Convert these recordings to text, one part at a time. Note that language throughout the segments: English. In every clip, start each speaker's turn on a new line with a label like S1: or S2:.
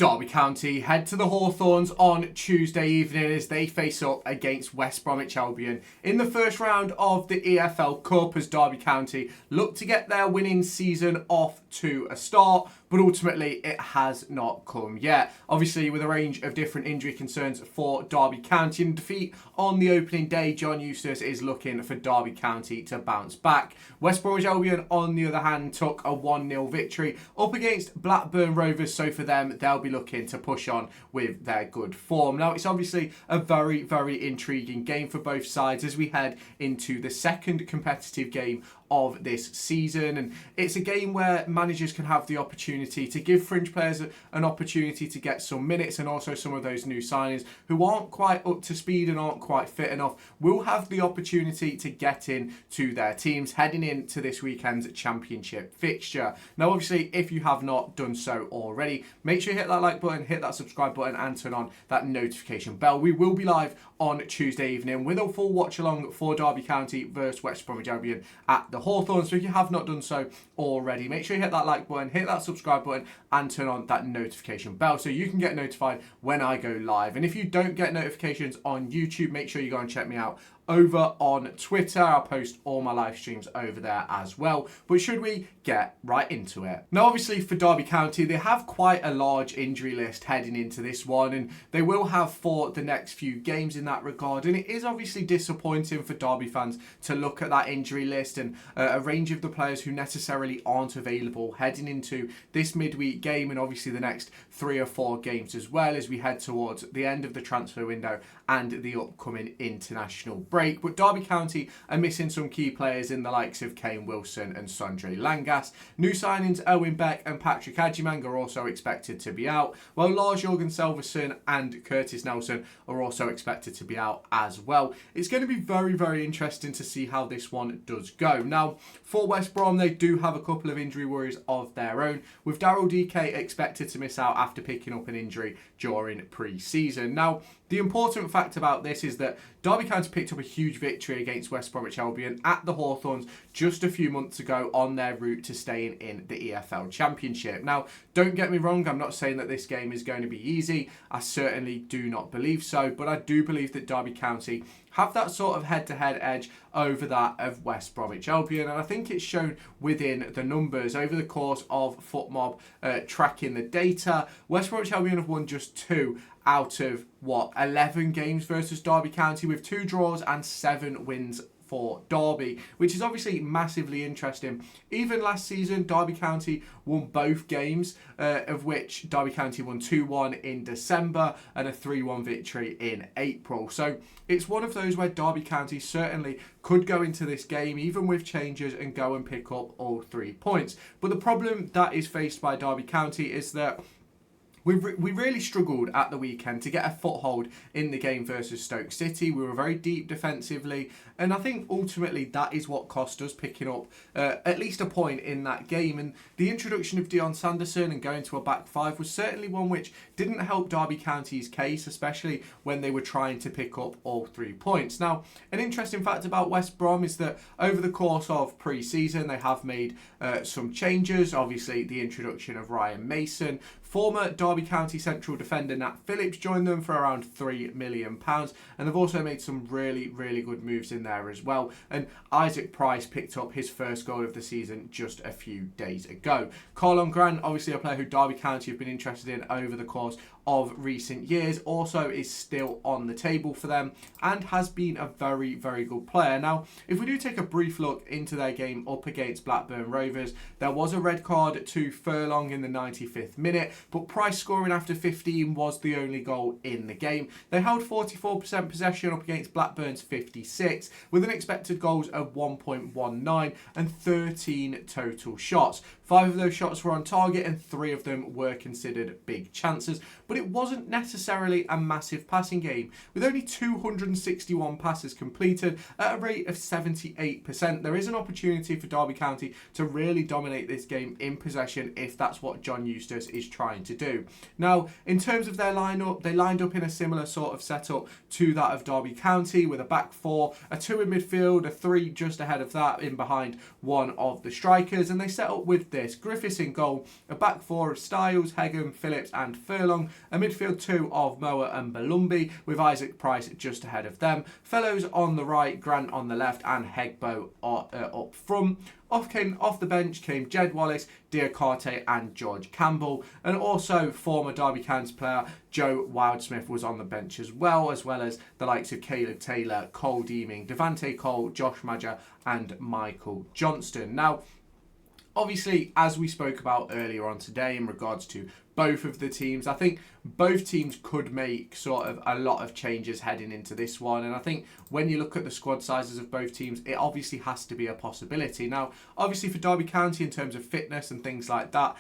S1: Derby County head to the Hawthorns on Tuesday evening as they face up against West Bromwich Albion in the first round of the EFL Cup, as Derby County look to get their winning season off to a start, but ultimately it has not come yet. Obviously, with a range of different injury concerns for Derby County and defeat on the opening day, John Eustace is looking for Derby County to bounce back. West Bromwich Albion, on the other hand, took a 1-0 victory up against Blackburn Rovers, so for them, they'll be looking to push on with their good form. Now, it's obviously a very, very intriguing game for both sides as we head into the second competitive game of this season, and it's a game where managers can have the opportunity to give fringe players an opportunity to get some minutes, and also some of those new signings who aren't quite up to speed and aren't quite fit enough will have the opportunity to get in to their teams heading into this weekend's championship fixture. Now, obviously, if you have not done so already, make sure you hit that like button, hit that subscribe button, and turn on that notification bell. We will be live on Tuesday evening with a full watch along for Derby County versus West Bromwich Albion at the Hawthorns. So if you have not done so already, make sure you hit that like button, hit that subscribe button, and turn on that notification bell so you can get notified when I go live. And if you don't get notifications on YouTube, make sure you go and check me out over on Twitter. I'll post all my live streams over there as well. But should we get right into it? Now, obviously for Derby County, they have quite a large injury list heading into this one, and they will have for the next few games in that regard. And it is obviously disappointing for Derby fans to look at that injury list and a range of the players who necessarily aren't available heading into this midweek game, and obviously the next 3 or 4 games as well, as we head towards the end of the transfer window and the upcoming international break. But Derby County are missing some key players in the likes of Kane Wilson and Sondre Langas. New signings Owen Beck and Patrick Adjumang are also expected to be out, while Lars Jørgen Selverson and Curtis Nelson are also expected to be out as well. It's going to be very, very interesting to see how this one does go. Now, for West Brom, they do have a couple of injury worries of their own, with Daryl DK expected to miss out after picking up an injury during pre-season. Now, the important fact about this is that Derby County picked up a huge victory against West Bromwich Albion at the Hawthorns just a few months ago on their route to staying in the EFL Championship. Now, don't get me wrong, I'm not saying that this game is going to be easy. I certainly do not believe so, but I do believe that Derby County have that sort of head-to-head edge over that of West Bromwich Albion, and I think it's shown within the numbers over the course of FootMob tracking the data. West Bromwich Albion have won just 2 out of 11 games versus Derby County, with 2 draws and 7 wins for Derby, which is obviously massively interesting. Even last season, Derby County won both games, of which Derby County won 2-1 in December and a 3-1 victory in April. So it's one of those where Derby County certainly could go into this game, even with changes, and go and pick up all 3 points. But the problem that is faced by Derby County is that we really struggled at the weekend to get a foothold in the game versus Stoke City. We were very deep defensively, and I think ultimately that is what cost us picking up at least a point in that game. And the introduction of Dion Sanderson and going to a back 5 was certainly one which didn't help Derby County's case, especially when they were trying to pick up all 3 points. Now, an interesting fact about West Brom is that over the course of pre-season, they have made some changes. Obviously, the introduction of Ryan Mason. Former Derby County central defender Nat Phillips joined them for around £3 million, and they've also made some really, really good moves in there as well. And Isaac Price picked up his first goal of the season just a few days ago. Carlon Grant, obviously a player who Derby County have been interested in over the course of recent years, also is still on the table for them and has been a very, very good player. Now, if we do take a brief look into their game up against Blackburn Rovers, there was a red card to Furlong in the 95th minute, but Price scoring after 15 was the only goal in the game. They held 44% possession up against Blackburn's 56, with an expected goals of 1.19 and 13 total shots. 5 of those shots were on target and 3 of them were considered big chances. But it wasn't necessarily a massive passing game. With only 261 passes completed at a rate of 78%, there is an opportunity for Derby County to really dominate this game in possession if that's what John Eustace is trying to do. Now, in terms of their lineup, they lined up in a similar sort of setup to that of Derby County, with a back 4, a 2 in midfield, a 3 just ahead of that in behind one of the strikers, and they set up with this this. Griffiths in goal, a back four of Styles, Hegham, Phillips and Furlong, a midfield two of Moa and Balumbi, with Isaac Price just ahead of them. Fellows on the right, Grant on the left and Hegbo up front. Off the bench came Jed Wallace, Diakate and George Campbell, and also former Derby County player Joe Wildsmith was on the bench as well as the likes of Caleb Taylor, Cole Deeming, Devante Cole, Josh Madger and Michael Johnston. Now, obviously, as we spoke about earlier on today in regards to both of the teams, I think both teams could make sort of a lot of changes heading into this one. And I think when you look at the squad sizes of both teams, it obviously has to be a possibility. Now, obviously for Derby County in terms of fitness and things like that,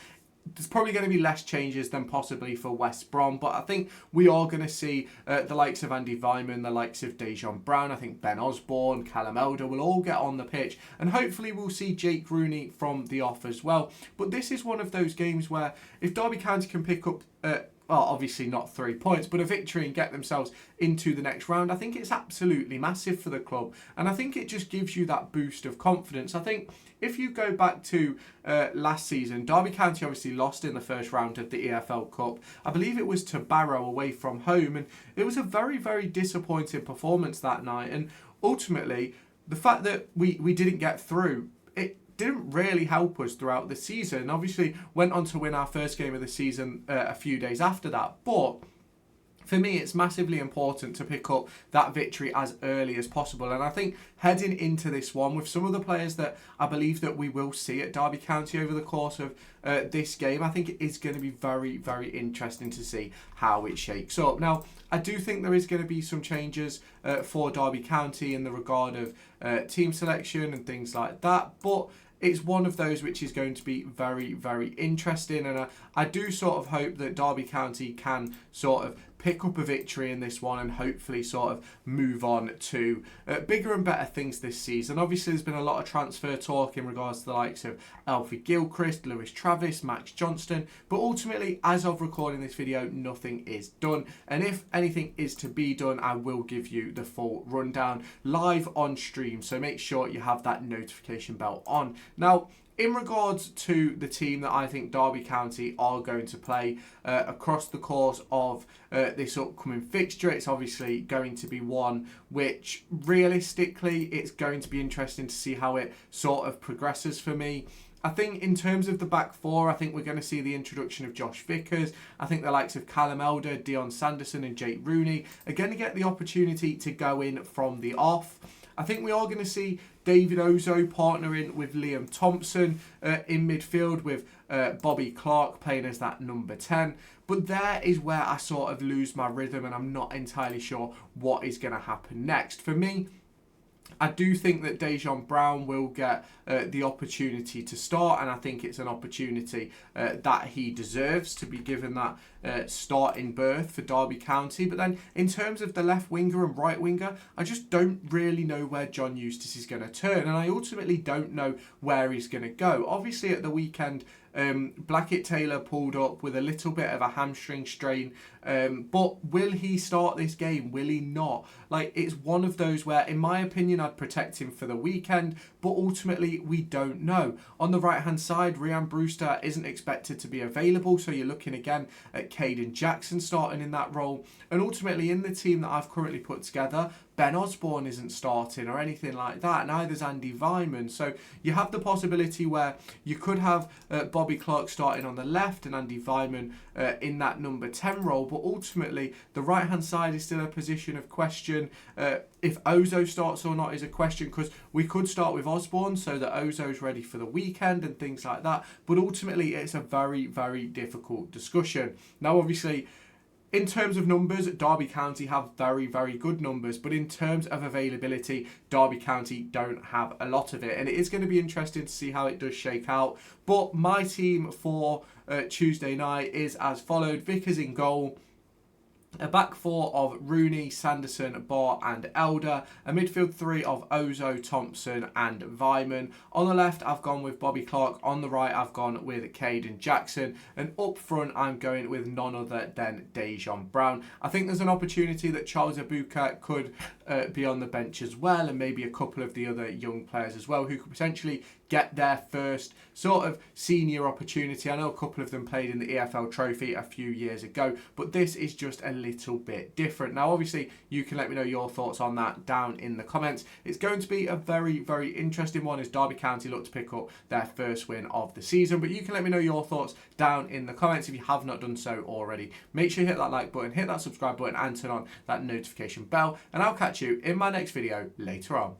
S1: there's probably going to be less changes than possibly for West Brom, but I think we are going to see the likes of Andy Vyman, the likes of Dejan Brown, I think Ben Osborne, Callum Elder will all get on the pitch, and hopefully we'll see Jake Rooney from the off as well. But this is one of those games where if Derby County can pick up well, obviously not 3 points, but a victory and get themselves into the next round, I think it's absolutely massive for the club. And I think it just gives you that boost of confidence. I think if you go back to last season, Derby County obviously lost in the first round of the EFL Cup. I believe it was to Barrow away from home. And it was a very, very disappointing performance that night. And ultimately, the fact that we didn't get through, it didn't really help us throughout the season. Obviously, went on to win our first game of the season a few days after that. But for me, it's massively important to pick up that victory as early as possible. And I think heading into this one with some of the players that I believe that we will see at Derby County over the course of this game, I think it is going to be very, very interesting to see how it shakes up. Now, I do think there is going to be some changes for Derby County in the regard of team selection and things like that. But it's one of those which is going to be very, very interesting. And I do sort of hope that Derby County can sort of pick up a victory in this one and hopefully sort of move on to bigger and better things this season. Obviously, there's been a lot of transfer talk in regards to the likes of Alfie Gilchrist, Lewis Travis, Max Johnston. But ultimately, as of recording this video, nothing is done. And if anything is to be done, I will give you the full rundown live on stream. So make sure you have that notification bell on. Now, in regards to the team that I think Derby County are going to play across the course of this upcoming fixture, it's obviously going to be one which realistically it's going to be interesting to see how it sort of progresses for me. I think in terms of the back four, I think we're going to see the introduction of Josh Vickers. I think the likes of Callum Elder, Dion Sanderson and Jake Rooney are going to get the opportunity to go in from the off. I think we are going to see David Ozo partnering with Liam Thompson in midfield with Bobby Clark playing as that number 10. But there is where I sort of lose my rhythm and I'm not entirely sure what is going to happen next. For me, I do think that Dejan Brown will get the opportunity to start, and I think it's an opportunity that he deserves to be given that starting berth for Derby County. But then in terms of the left winger and right winger, I just don't really know where John Eustace is going to turn, and I ultimately don't know where he's going to go. Obviously at the weekend, Blackett-Taylor pulled up with a little bit of a hamstring strain, but will he start this game? Will he not? Like, it's one of those where, in my opinion, I'd protect him for the weekend, but ultimately we don't know. On the right hand side, Ryan Brewster isn't expected to be available, so you're looking again at Caden Jackson starting in that role, and ultimately in the team that I've currently put together, Ben Osborne isn't starting or anything like that, neither's Andy Vyman. So you have the possibility where you could have Bobby Clark starting on the left and Andy Vyman in that number 10 role, but ultimately the right hand side is still a position of question. If Ozo starts or not is a question, because we could start with Osborne so that Ozo's ready for the weekend and things like that, but ultimately it's a very, very difficult discussion. Now obviously, in terms of numbers, Derby County have very, very good numbers. But in terms of availability, Derby County don't have a lot of it. And it is going to be interesting to see how it does shake out. But my team for Tuesday night is as followed. Vickers in goal. A back four of Rooney, Sanderson, Barr and Elder. A midfield three of Ozo, Thompson and Vyman. On the left, I've gone with Bobby Clark. On the right, I've gone with Caden Jackson. And up front, I'm going with none other than Dejan Brown. I think there's an opportunity that Charles Abuka could be on the bench as well, and maybe a couple of the other young players as well who could potentially get their first sort of senior opportunity. I know a couple of them played in the EFL Trophy a few years ago, but this is just a little bit different. Now, obviously, you can let me know your thoughts on that down in the comments. It's going to be a very, very interesting one as Derby County look to pick up their first win of the season, but you can let me know your thoughts down in the comments if you have not done so already. Make sure you hit that like button, hit that subscribe button, and turn on that notification bell, and I'll catch you in my next video later on.